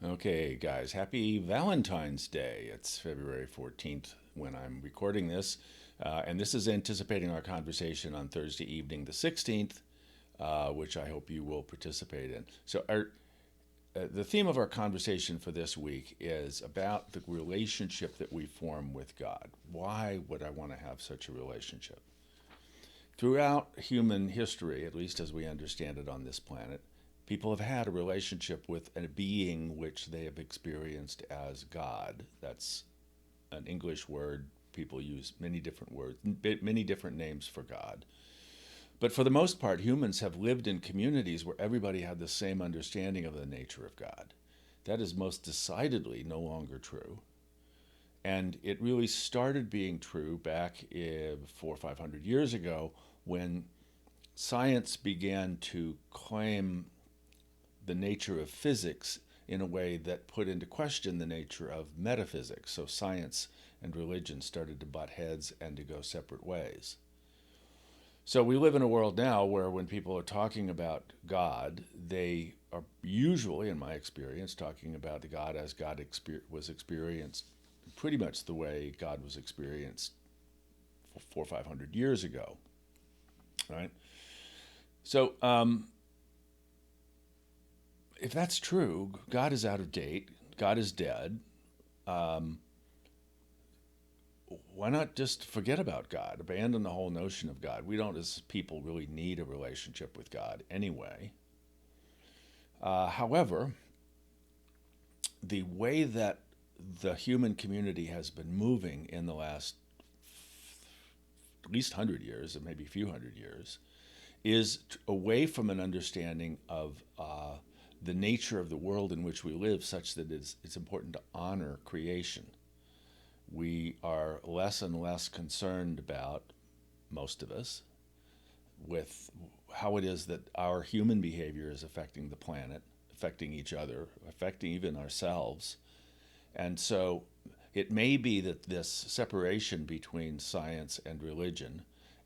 Okay, guys, happy Valentine's Day. It's February 14th when I'm recording this, and this is anticipating our conversation on Thursday evening, the 16th, which I hope you will participate in. The theme of our conversation for this week is about the relationship that we form with God. Why would I want to have such a relationship? Throughout human history, at least as we understand it on this planet, people have had a relationship with a being which they have experienced as God. That's an English word. People use many different words, many different names for God. But for the most part, humans have lived in communities where everybody had the same understanding of the nature of God. That is most decidedly no longer true. And it really started being true back 400 or 500 years ago when science began to claim the nature of physics in a way that put into question the nature of metaphysics. So science and religion started to butt heads and to go separate ways. So we live in a world now where when people are talking about God, they are usually, in my experience, talking about the God as God was experienced pretty much the way God was experienced 400 or 500 years ago, right? So if that's true, God is out of date, God is dead. Um, why not just forget about God, abandon the whole notion of God? We don't, as people, really need a relationship with God anyway. However, the way that the human community has been moving in the last at least 100 years, or maybe a few hundred years, is away from an understanding of the nature of the world in which we live, such that it's important to honor creation. We are less and less concerned about, most of us, with how it is that our human behavior is affecting the planet, affecting each other, affecting even ourselves. And so it may be that this separation between science and religion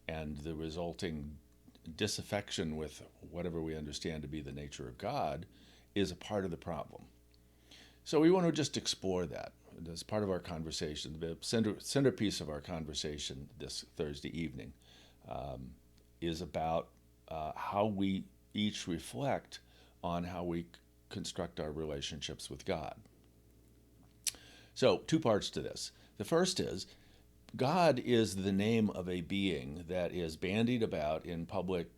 and the resulting disaffection with whatever we understand to be the nature of God is a part of the problem. So we want to just explore that as part of our conversation. The centerpiece of our conversation this Thursday evening is about how we each reflect on how we construct our relationships with God. So, two parts to this. The first is God is the name of a being that is bandied about in public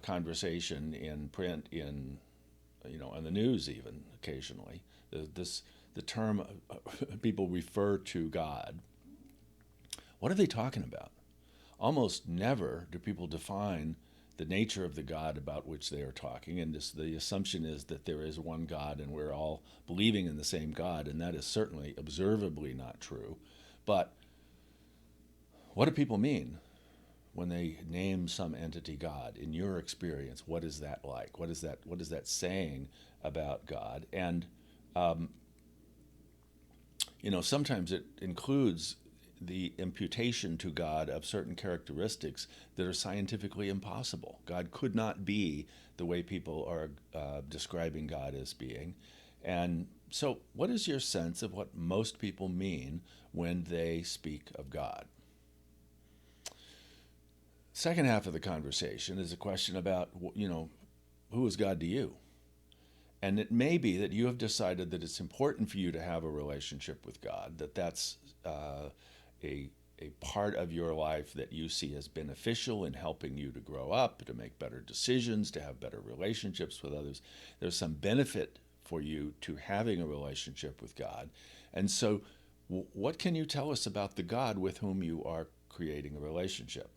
conversation, in print, in on the news, even occasionally. The term people refer to God. What are they talking about? Almost never do people define the nature of the God about which they are talking, and the assumption is that there is one God and we're all believing in the same God, and that is certainly observably not true. But what do people mean when they name some entity God? In your experience, what is that like? What is that saying about God? And sometimes it includes the imputation to God of certain characteristics that are scientifically impossible. God could not be the way people are describing God as being. And so, what is your sense of what most people mean when they speak of God? Second half of the conversation is a question about, who is God to you? And it may be that you have decided that it's important for you to have a relationship with God, that's a part of your life that you see as beneficial in helping you to grow up, to make better decisions, to have better relationships with others. There's some benefit for you to having a relationship with God. And so, what can you tell us about the God with whom you are creating a relationship?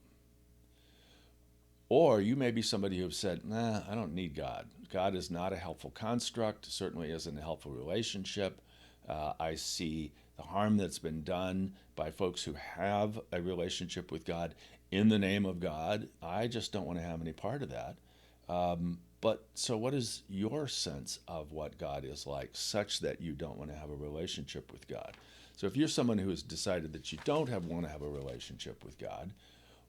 Or you may be somebody who has said, nah, I don't need God. God is not a helpful construct, certainly isn't a helpful relationship. I see the harm that's been done by folks who have a relationship with God in the name of God. I just don't want to have any part of that. But so, what is your sense of what God is like, such that you don't want to have a relationship with God? So, if you're someone who has decided that you don't want to have a relationship with God,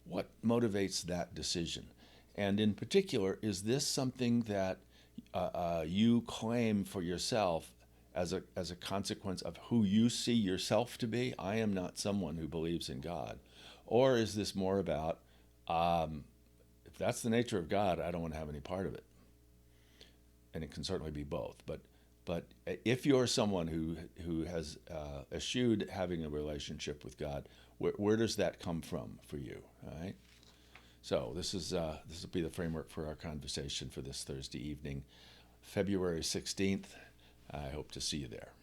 what motivates that decision? And in particular, is this something that you claim for yourself as a consequence of who you see yourself to be? I am not someone who believes in God. Or is this more about, if that's the nature of God, I don't want to have any part of it? And it can certainly be both. But if you're someone who has eschewed having a relationship with God, where does that come from for you? All right. So this will be the framework for our conversation for this Thursday evening, February 16th. I hope to see you there.